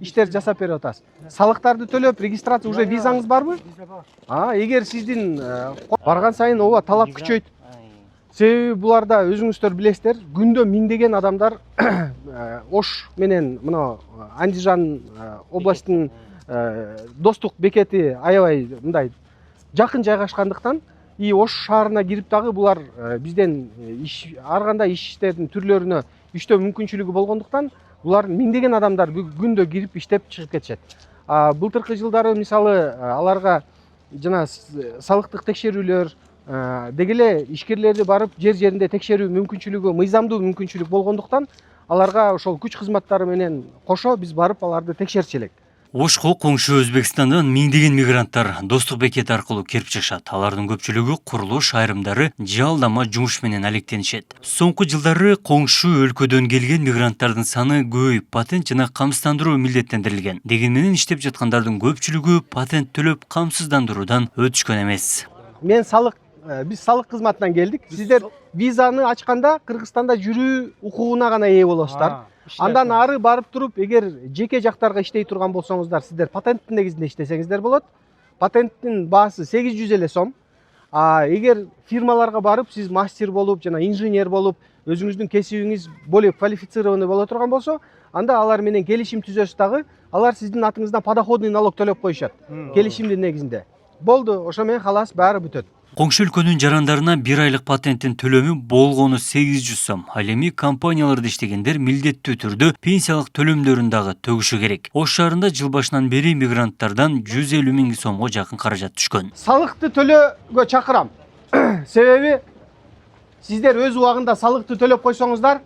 иштер жасап берип атасыз. Салыктарды төлөп, регистрация уже визаңыз барбы? Эгер сиздин барган сайын ооба талап күчөйт. Себеби буларда өзүңүздөр билесиздер, күндө миңдеген адамдар Ош менен мына Андижан областынын достук бекети аябай мындай жакын жайгашкандыктан и Ош шаарына кирип дагы булар бизден ар кандай иштердин түрлөрүнө иштөө мүмкүнчүлүгү болгондуктан булар миңдеген адамдар күндө кирип иштеп чыгып кетишет. Былтыркы жылдары мисалы аларга жана салыктык текшерүүлөр деги эле ишкерлерди барып жер жеринде текшерүү мүмкүнчүлүгү, мыйзамдуу мүмкүнчүлүк болгондуктан аларга ошол күч кызматтары менен кошо биз барып аларды текшерчү элек. Ошко коңшу Өзбекстандан миңдеген мигранттар достук бекети аркылуу кирип чыгышат. Алардын көпчүлүгү курулуш, айрымдары жалдама жумуш менен алектенишет. Соңку жылдары коңшу өлкөдөн келген мигранттардын саны көбөйүп, патент жана камсыздандыруу милдеттендирилген. Дегенменен иштеп жаткандардын көпчүлүгү патент төлөп камсыздандыруудан өтүшкөн эмес. Биз салык кызматынан келдик. Сиздер визаны ачканда Кыргызстанда жүрүү укугуна гана ээ болосуздар. Андан ары барып туруп, эгер жеке жактарга иштей турган болсоңуздар, сиздер патенттин негизинде иштесеңиздер болот. Патенттин баасы 800 эле сом. Эгер фирмаларга барып, сиз мастер болуп жана инженер болуп, өзүңүздүн кесибиңиз более квалифицированный боло турган болсо, анда алар менен келишим түзөсүз дагы, алар сиздин атыңыздан подоходный налог төлөп коюшат. Келишимдин негизинде. Болду, ошо менен халас баары бүтөт. Коңшу өлкөнүн жарандарына 1 айлык патенттин төлөмү болгону 800 сом. Ал эми компанияларда иштегендер милдеттүү түрдө пенсиялык төлөмдөрүн дагы төгүшү керек. Ош шаарында жыл башынан бери мигранттардан 150 000 сомго жакын каражат түшкөн. Салыкты төлөөгө чакырам. Себеби сиздер өз убагында салыкты төлөп койсоңуздар,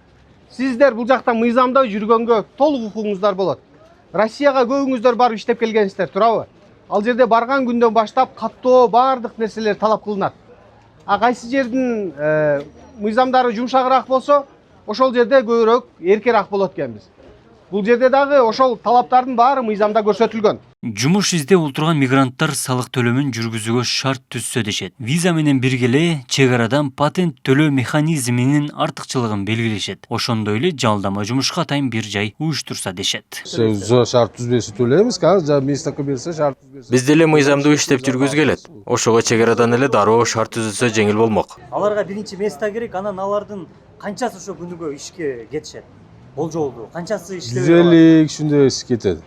сиздер бул жакта мыйзамда жүргөнгө толук укугуңуздар болот. Россияга көбүңүздөр барып иштеп келгенсиздер, туурабы? Ал жерде барган күндөн баштап каттоо баардык нерселер талап кылынат. Кайсы жердин мыйзамдары жумшагыраак болсо, ошол жерде көбүрөөк эркерээк болот экенбиз. Бул жерде дагы ошол талаптардын баары мыйзамда көрсөтүлгөн. Жумуш издеп отурган мигранттар салык төлөмүн жүргүзүүгө шарт түзсө дешет. Виза менен бирге эле чек арадан патент төлөө механизминин артыкчылыгын белгилешет. Ошондой эле жалдама жумушка атайын бир жай уюштурса дешет. Шарт түзбөсү төлөйбүз, казыр министрге берсе шарт түзбөсү. Бизде эле мыйзамдуу иштеп жүргүзгүлөт. Ошого чек арадан эле дароо шарт түзүлсө жеңил болмок. Аларга биринчи место керек, анан алардын канчасы ошо күнүгө ишке кетишет? Болжолдуу канчасы иштеп? 150 ушундай эс кетет.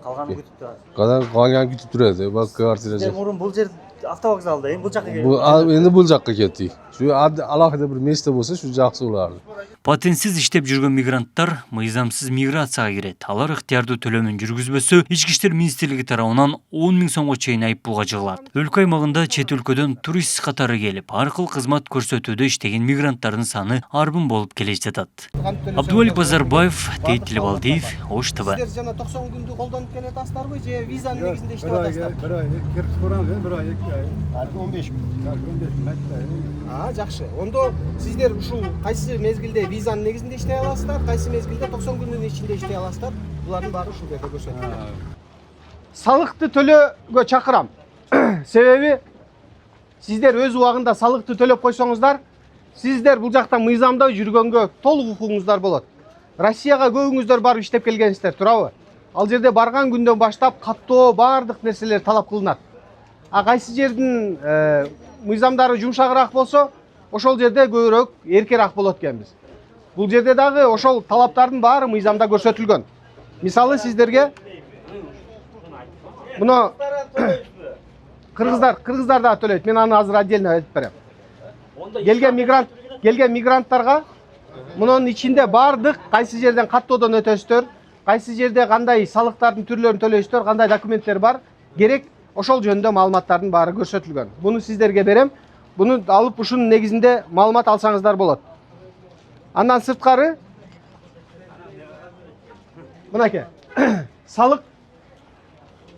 Калганы күтүп турат. Калганы күтүп турат. Бак квартира жок. Мурун бул жер автовокзалда, эми бул жакка келди. Эми бул жакка кеттик. Şu алакырда бир место болсо, şu жакшы боларdı. Патентсиз иштеп жүргөн мигранттар мыйзамсыз миграцияга кирет. Алар ыктыярдуу төлөмүн жүргүзбөсө, Ички иштер министрлиги тарабынан 10 000 сомго чейин айыппулга жыгылат. Өлкө аймагында чет өлкөдөн турист катары келип, аркылуу кызмат көрсөтүүдө иштеген мигранттардын саны арбын болуп келе жатат. Абдулалик Базарбаев, Тейт Тилибалдиев, Ош ТВ. Сиздер жана 90 күндү колдонуп келатасыздарбы же визанын негизинде иштеп атасыздарбы? Bir ay, kırk kuran, bir ay, 15 күн. 15 gün. Жакшы. Ондо сиздер ушул кайсы мезгилде визанын негизинде иштей аласыздар, кайсы мезгилде 90 күндүн ичинде иштей аласыздар? Булардын баары ушул жерде көрсөтүлгөн. Салыкты төлөөгө чакырам. Себеби сиздер өз убагында салыкты төлөп койсоңуздар, сиздер бул жакта мыйзамда жүргөнгө толук укугуңуздар болот. Россияга көбүңүздөр барып иштеп келгенсиздер, туурабы? Ал жерде барган күндөн баштап каттоо баардык нерселер талап кылынат. Кайсы жердин мыйзамдары жумшагыраак болсо, ошол жерде көбүрөөк эркерээк болот экенбиз. Бул жерде дагы ошол талаптардын баары мыйзамда көрсөтүлгөн. Мисалы сиздерге муну кыргыздар да төлөйт. Мен аны азыр отдельно айтып берем. Келген мигранттарга мунун ичинде баардык кайсы жерден каттоодон өтөсүздөр, кайсы жерде кандай салыктардын түрлөрүн төлөйсүздөр, кандай документтер бар керек, ошол жөнүндө маалыматтардын баары көрсөтүлгөн. Буну сиздерге берем. Буну алып ушунун негизинде маалымат алсаңыздар болот. Андан сырткары мынакей салык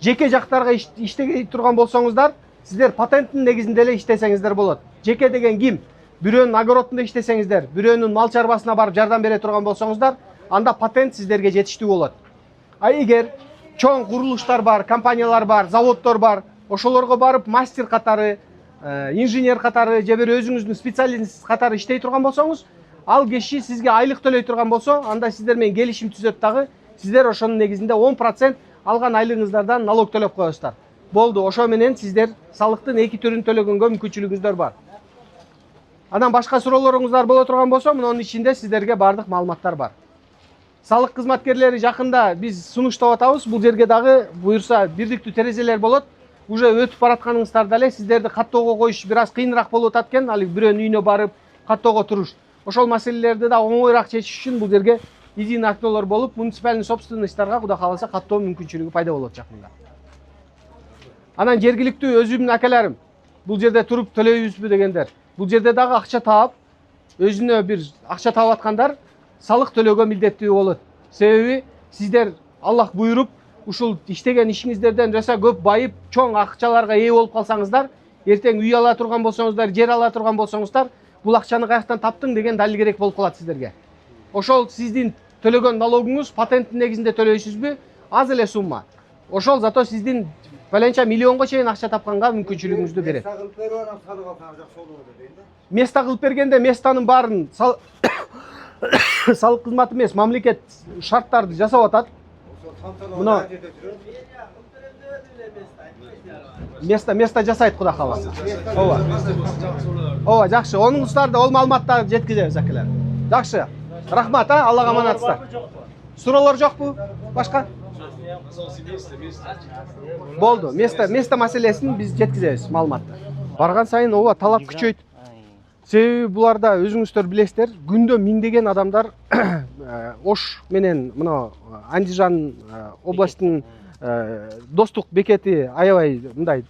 жеке жактарга иштей турган болсоңуздар, сиздер патенттин негизинде эле иштесеңиздер болот. Жеке деген ким? Бирөөнүн огородунда иштесеңиздер, бирөөнүн мал чарбасына барып жардам бере турган болсоңуздар, анда патент сиздерге жетиштүү болот. Эгер чоң курулуштар бар, компаниялар бар, заводдор бар, ошолорго барып мастер катары, инженер катары же бир өзүңүздүн специалист катары иштей турган болсоңуз, ал киши сизге айлык төлөй турган болсо, анда сиздер менен келишим түзөт дагы, сиздер ошонун негизинде 10% алган айлыгыңыздардан налог төлөп коесуздар. Болду, ошо менен сиздер салыктын 2 түрүн төлөгөнгө мүмкүнчүлүгүңүздөр бар. Анан башка суроолоруңуздар боло турган болсо, мунун ичинде сиздерге бардык маалыматтар бар. Салык кызматкерлери жакында биз сунуштап атабыз. Бул жерге дагы буюрса бирдиктүү терезелер болот. Уже өтүп баратканыңыздарда эле сиздерди каттоого коюш бир аз кыйыныраак болуп атат экен. Али бирөөнүн үйүнө барып каттоого туруш. Ошол маселелерди да оңоюраак чечиш үчүн бул жерге единый актылар болуп, муниципальный собственностьтарга кудай кааласа каттоо мүмкүнчүлүгү пайда болот жакында. Анан жергиликтүү өзүмдүн акаларым бул жерде туруп төлөйбүзбү дегендер. Бул жерде дагы акча таап, өзүнө бир акча таап аткандар салык төлөөгө милдеттүү болот. Себеби сиздер Аллах буйруп, ушул иштеген ишиңиздерден жаса көп байып, чоң акчаларга ээ болуп калсаңыздар, эртең үй ала турган болсоңуздар, жер ала турган болсоңуздар, бул акчаны каяктан таптың деген далил керек болуп калат сиздерге. Ошол сиздин төлөгөн налогуңуз патенттин негизинде төлөйсүзбү? Аз эле сумма. Ошол зато сиздин паленча миллионго чейин акча тапканга мүмкүнчүлүгүңүздү берет. Места кылып бергенде местанын баарын салык кызматы эмес, мамлекет шарттарды жасап атат. Мына места жасайт кудай кааласа. Ооба, жакшы. Онуңуздарда ол маалыматтарды жеткизебиз акелер. Жакшы. Рахмат, Аллага аманатсыздар. Суроолор жокпу? Башка? Болду. Места маселесин биз жеткизебиз маалыматты. Барган сайын ооба талап күчөйт. Себеби буларда өзүңүздөр билесиздер, күндө миңдеген адамдар Ош менен мына Андижан областынын Достук бекети аябай мындай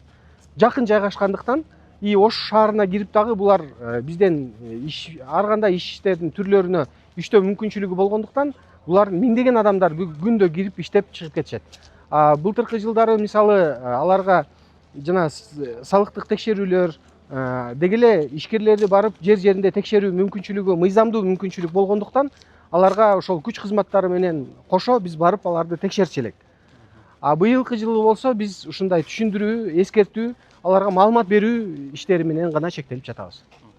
жакын жайгашкандыктан и Ош шаарына кирип дагы булар бизден ар кандай иштердин түрлөрүнө иштөө мүмкүнчүлүгү болгондуктан булар миңдеген адамдар күндө кирип иштеп чыгып кетишет. Былтыркы жылдары мисалы аларга жана салыктык текшерүүлөр деги эле ишкерлерди барып жеринде текшерүү мүмкүнчүлүгү, мыйзамдуу мүмкүнчүлүк болгондуктан аларга ошол күч кызматтары менен кошо биз барып аларды текшерчү элек. Быйылкы жылы болсо биз ушундай түшүндүрүү, эскертүү, аларга маалымат берүү иштери менен гана чектелип жатабыз.